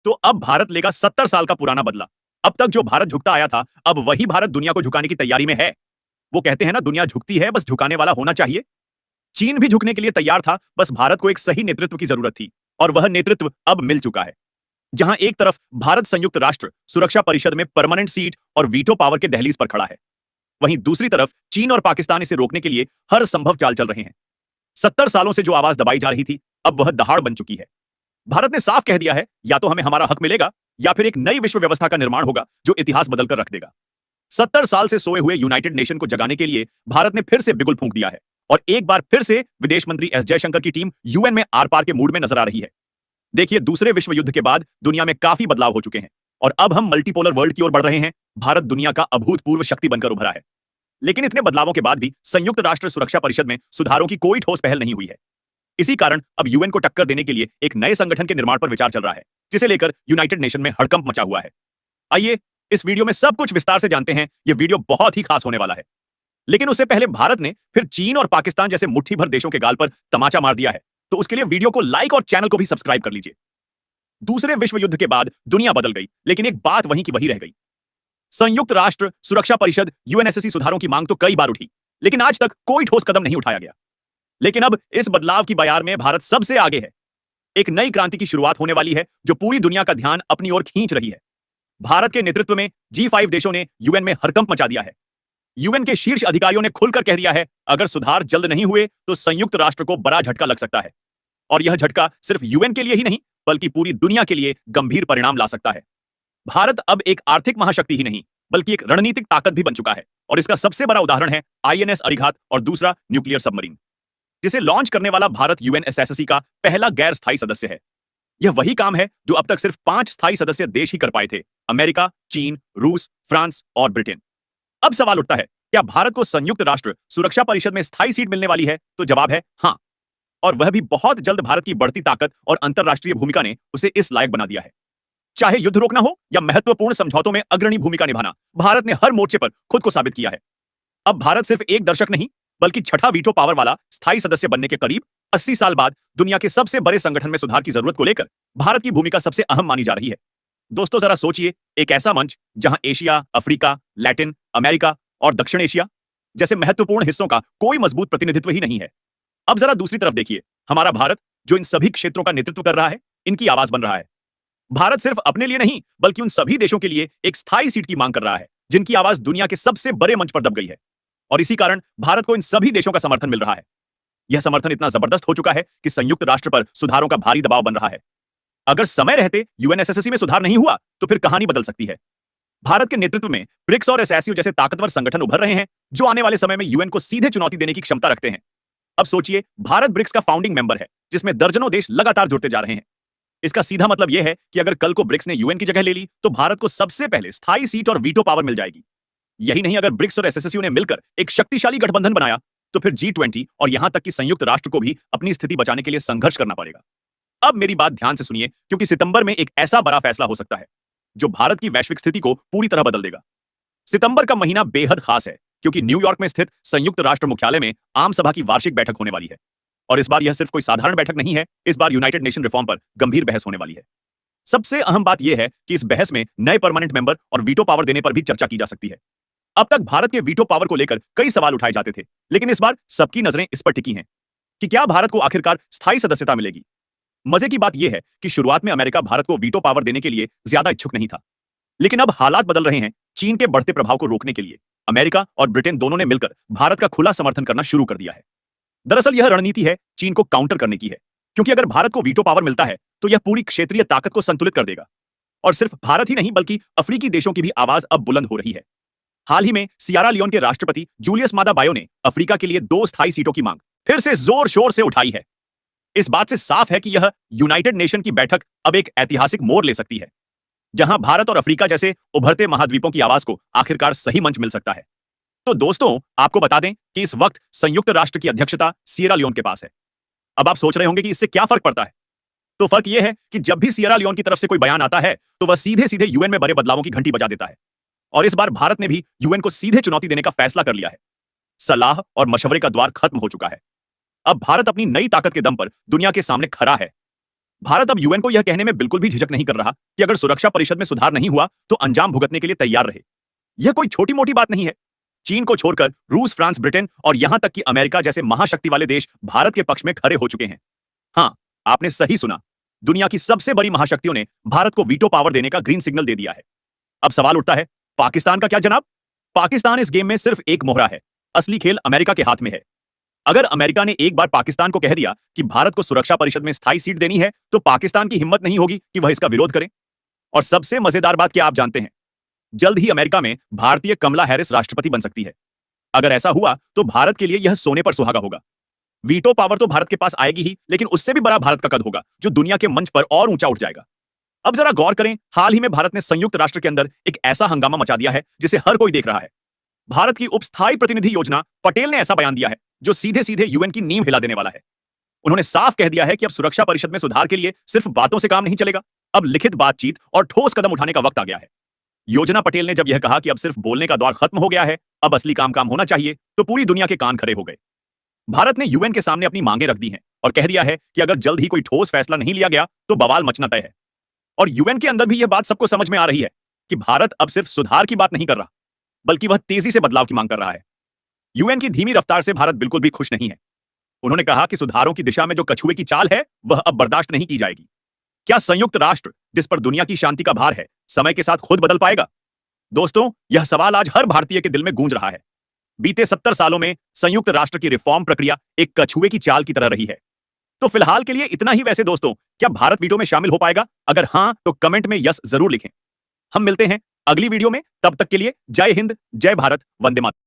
तो अब भारत लेगा 70 साल का पुराना बदला। अब तक जो भारत झुकता आया था, अब वही भारत दुनिया को झुकाने की तैयारी में है। वो कहते हैं ना, दुनिया झुकती है, बस झुकाने वाला होना चाहिए। चीन भी झुकने के लिए तैयार था, बस भारत को एक सही नेतृत्व की जरूरत थी, और वह नेतृत्व अब मिल चुका है। जहां एक तरफ भारत संयुक्त राष्ट्र सुरक्षा परिषद में परमानेंट सीट और वीटो पावर के दहलीज पर खड़ा है, वहीं दूसरी तरफ चीन और पाकिस्तान इसे रोकने के लिए हर संभव चाल चल रहे हैं। 70 सालों से जो आवाज दबाई जा रही थी, अब वह दहाड़ बन चुकी है। भारत ने साफ कह दिया है, या तो हमें हमारा हक मिलेगा, या फिर एक नई विश्व व्यवस्था का निर्माण होगा जो इतिहास बदलकर रख देगा। 70 साल से सोए हुए यूनाइटेड नेशन को जगाने के लिए भारत ने फिर से बिगुल फूंक दिया है, और एक बार फिर से विदेश मंत्री एस जयशंकर की टीम यूएन में आर पार के मूड में नजर आ रही है। देखिए, दूसरे विश्व युद्ध के बाद दुनिया में काफी बदलाव हो चुके हैं, और अब हम मल्टीपोलर वर्ल्ड की ओर बढ़ रहे हैं। भारत दुनिया का अभूतपूर्व शक्ति बनकर उभरा है। लेकिन इतने बदलावों के बाद भी संयुक्त राष्ट्र सुरक्षा परिषद में सुधारों की कोई ठोस पहल नहीं हुई है। इसी कारण अब यूएन को टक्कर देने के लिए एक नए संगठन के निर्माण पर विचार चल रहा है, जिसे लेकर यूनाइटेड नेशन में हड़कंप मचा हुआ है। आइए इस वीडियो में सब कुछ विस्तार से जानते हैं। यह वीडियो बहुत ही खास होने वाला है। लेकिन उससे पहले भारत ने फिर चीन और पाकिस्तान जैसे मुट्ठी भर देशों के गाल पर तमाचा मार दिया है, तो उसके लिए वीडियो को लाइक और चैनल को भी सब्सक्राइब कर लीजिए। दूसरे विश्व युद्ध के बाद दुनिया बदल गई, लेकिन एक बात वहीं की वहीं रह गई। संयुक्त राष्ट्र सुरक्षा परिषद यूएनएससी सुधारों की मांग तो कई बार उठी, लेकिन आज तक कोई ठोस कदम नहीं उठाया गया। लेकिन अब इस बदलाव की बयार में भारत सबसे आगे है। एक नई क्रांति की शुरुआत होने वाली है, जो पूरी दुनिया का ध्यान अपनी ओर खींच रही है। भारत के नेतृत्व में G5 देशों ने यूएन में हड़कंप मचा दिया है। यूएन के शीर्ष अधिकारियों ने खुलकर कह दिया है, अगर सुधार जल्द नहीं हुए तो संयुक्त राष्ट्र को बड़ा झटका लग सकता है। और यह झटका सिर्फ यूएन के लिए ही नहीं, बल्कि पूरी दुनिया के लिए गंभीर परिणाम ला सकता है। भारत अब एक आर्थिक महाशक्ति ही नहीं, बल्कि एक रणनीतिक ताकत भी बन चुका है, और इसका सबसे बड़ा उदाहरण है आईएनएस अरिघात और दूसरा न्यूक्लियर सबमरीन, जिसे लॉन्च करने वाला भारत यूएनएसएससी का पहला गैर स्थायी सदस्य है। यह वही काम है जो अब तक सिर्फ 5 स्थायी सदस्य देश ही कर पाए थे: अमेरिका, चीन, रूस, फ्रांस और ब्रिटेन। अब सवाल उठता है, क्या भारत को संयुक्त राष्ट्र सुरक्षा परिषद में स्थायी सीट मिलने वाली है? तो जवाब है हाँ, और वह भी बहुत जल्द। भारत की बढ़ती ताकत और अंतरराष्ट्रीय भूमिका ने उसे इस लायक बना दिया है। चाहे युद्ध रोकना हो या महत्वपूर्ण समझौतों में अग्रणी भूमिका निभाना, भारत ने हर मोर्चे पर खुद को साबित किया है। अब भारत सिर्फ एक दर्शक नहीं, बल्कि छठा वीटो पावर वाला स्थायी सदस्य बनने के करीब। 80 साल बाद दुनिया के सबसे बड़े संगठन में सुधार की जरूरत को लेकर भारत की भूमिका सबसे अहम मानी जा रही है। दोस्तों, जरा सोचिए, एक ऐसा मंच जहां एशिया, अफ्रीका, लैटिन अमेरिका और दक्षिण एशिया जैसे महत्वपूर्ण हिस्सों का कोई मजबूत प्रतिनिधित्व ही नहीं है। अब जरा दूसरी तरफ देखिए, हमारा भारत जो इन सभी क्षेत्रों का नेतृत्व कर रहा है, इनकी आवाज बन रहा है। भारत सिर्फ अपने लिए नहीं, बल्कि उन सभी देशों के लिए एक स्थायी सीट की मांग कर रहा है, जिनकी आवाज दुनिया के सबसे बड़े मंच पर दब गई है। और इसी कारण भारत को इन सभी देशों का समर्थन मिल रहा है। यह समर्थन इतना जबरदस्त हो चुका है कि संयुक्त राष्ट्र पर सुधारों का भारी दबाव बन रहा है। अगर समय रहते यूएनएसएससी में सुधार नहीं हुआ, तो फिर कहानी बदल सकती है। भारत के नेतृत्व में ब्रिक्स और एसएसयू जैसे ताकतवर संगठन उभर रहे हैं, जो आने वाले समय में यूएन को सीधे चुनौती देने की क्षमता रखते हैं। अब सोचिए, भारत ब्रिक्स का फाउंडिंग मेंबर है, जिसमें दर्जनों देश लगातार जुड़ते जा रहे हैं। इसका सीधा मतलब यह है कि अगर कल को ब्रिक्स ने यूएन की जगह ले ली, तो भारत को सबसे पहले स्थायी सीट और वीटो पावर मिल जाएगी। यही नहीं, अगर ब्रिक्स और एसएसयू ने मिलकर एक शक्तिशाली गठबंधन बनाया, तो फिर G20 और यहां तक कि संयुक्त राष्ट्र को भी अपनी स्थिति बचाने के लिए संघर्ष करना पड़ेगा। अब मेरी बात ध्यान से सुनिए, क्योंकि सितंबर में एक ऐसा बड़ा फैसला हो सकता है जो भारत की वैश्विक स्थिति को पूरी तरह बदल देगा। सितंबर का महीना बेहद खास है, क्योंकि न्यूयॉर्क में स्थित संयुक्त राष्ट्र मुख्यालय में आम सभा की वार्षिक बैठक होने वाली है। और इस बार यह सिर्फ कोई साधारण बैठक नहीं है, इस बार यूनाइटेड नेशन रिफॉर्म पर गंभीर बहस होने वाली है। सबसे अहम बात यह है कि इस बहस में नए परमानेंट मेंबर और वीटो पावर देने पर भी चर्चा की जा सकती है। अब तक भारत के वीटो पावर को लेकर कई सवाल उठाए जाते थे, लेकिन इस बार सबकी नजरें इस पर टिकी हैं कि क्या भारत को आखिरकार स्थायी सदस्यता मिलेगी। मजे की बात यह है कि शुरुआत में अमेरिका भारत को वीटो पावर देने के लिए ज्यादा इच्छुक नहीं था, लेकिन अब हालात बदल रहे हैं। चीन के बढ़ते प्रभाव को रोकने के लिए अमेरिका और ब्रिटेन दोनों ने मिलकर भारत का खुला समर्थन करना शुरू कर दिया है। दरअसल यह रणनीति है चीन को काउंटर करने की है, क्योंकि अगर भारत को वीटो पावर मिलता है, तो यह पूरी क्षेत्रीय ताकत को संतुलित कर देगा। और सिर्फ भारत ही नहीं, बल्कि अफ्रीकी देशों की भी आवाज अब बुलंद हो रही है। हाल ही में सियारा लियोन के राष्ट्रपति जूलियस मादा बायो ने अफ्रीका के लिए 2 स्थायी सीटों की मांग फिर से जोर शोर से उठाई है। इस बात से साफ है कि यह यूनाइटेड नेशन की बैठक अब एक ऐतिहासिक मोड़ ले सकती है, जहां भारत और अफ्रीका जैसे उभरते महाद्वीपों की आवाज को आखिरकार सही मंच मिल सकता है। तो दोस्तों, आपको बता दें कि इस वक्त संयुक्त राष्ट्र की अध्यक्षता सियरा लियोन के पास है। अब आप सोच रहे होंगे कि इससे क्या फर्क पड़ता है। तो फर्क यह है कि जब भी सियरा लियोन की तरफ से कोई बयान आता है, तो वह सीधे सीधे यूएन में बड़े बदलावों की घंटी बजा देता है। और इस बार भारत ने भी यूएन को सीधे चुनौती देने का फैसला कर लिया है। सलाह और मशवरे का द्वार खत्म हो चुका है। अब भारत अपनी नई ताकत के दम पर दुनिया के सामने खड़ा है। भारत अब यूएन को यह कहने में बिल्कुल भी झिझक नहीं कर रहा कि अगर सुरक्षा परिषद में सुधार नहीं हुआ तो अंजाम भुगतने के लिए तैयार रहे। यह कोई छोटी मोटी बात नहीं है। चीन को छोड़कर रूस, फ्रांस, ब्रिटेन और यहां तक कि अमेरिका जैसे महाशक्ति वाले देश भारत के पक्ष में खड़े हो चुके हैं। हां, आपने सही सुना। दुनिया की सबसे बड़ी महाशक्तियों ने भारत को वीटो पावर देने का ग्रीन सिग्नल दे दिया है। अब सवाल उठता है, पाकिस्तान का क्या जनाब? पाकिस्तान इस गेम में सिर्फ एक मोहरा है। असली खेल अमेरिका के हाथ में है। अगर अमेरिका ने एक बार पाकिस्तान को कह दिया कि भारत को सुरक्षा परिषद में स्थायी सीट देनी है, तो पाकिस्तान की हिम्मत नहीं होगी कि वह इसका विरोध करे। और सबसे मजेदार बात क्या आप जानते हैं? जल्द ही अमेरिका में भारतीय कमला हैरिस राष्ट्रपति बन सकती है। अगर ऐसा हुआ तो भारत के लिए यह सोने पर सुहागा होगा। वीटो पावर तो भारत के पास आएगी ही, लेकिन उससे भी बड़ा भारत का कद होगा, जो दुनिया के मंच पर और ऊंचा उठ जाएगा। अब जरा गौर करें, हाल ही में भारत ने संयुक्त राष्ट्र के अंदर एक ऐसा हंगामा मचा दिया है जिसे हर कोई देख रहा है। भारत की उपस्थायी प्रतिनिधि योजना पटेल ने ऐसा बयान दिया है जो सीधे सीधे यूएन की नींव हिला देने वाला है। उन्होंने साफ कह दिया है कि अब सुरक्षा परिषद में सुधार के लिए सिर्फ बातों से काम नहीं चलेगा, अब लिखित बातचीत और ठोस कदम उठाने का वक्त आ गया है। योजना पटेल ने जब यह कहा कि अब सिर्फ बोलने का दौर खत्म हो गया है, अब असली काम काम होना चाहिए, तो पूरी दुनिया के कान खड़े हो गए। भारत ने यूएन के सामने अपनी मांगें रख दी हैं और कह दिया है कि अगर जल्द ही कोई ठोस फैसला नहीं लिया गया तो बवाल मचना तय है। और यूएन के अंदर भी यह बात सबको समझ में आ रही है कि भारत अब सिर्फ सुधार की बात नहीं कर रहा, बल्कि वह तेजी से बदलाव की मांग कर रहा है। यूएन की धीमी रफ्तार से भारत बिल्कुल भी खुश नहीं है। उन्होंने कहा कि सुधारों की दिशा में जो कछुए की चाल है, वह अब बर्दाश्त नहीं की जाएगी। क्या संयुक्त राष्ट्र, जिस पर दुनिया की शांति का भार है, समय के साथ खुद बदल पाएगा? दोस्तों, यह सवाल आज हर भारतीय के दिल में गूंज रहा है। बीते 70 सालों में संयुक्त राष्ट्र की रिफॉर्म प्रक्रिया एक कछुए की चाल की तरह रही है। तो फिलहाल के लिए इतना ही। वैसे दोस्तों, क्या भारत वीटो में शामिल हो पाएगा? अगर हां, तो कमेंट में यस जरूर लिखें। हम मिलते हैं अगली वीडियो में। तब तक के लिए जय हिंद, जय भारत, वंदे मातरम।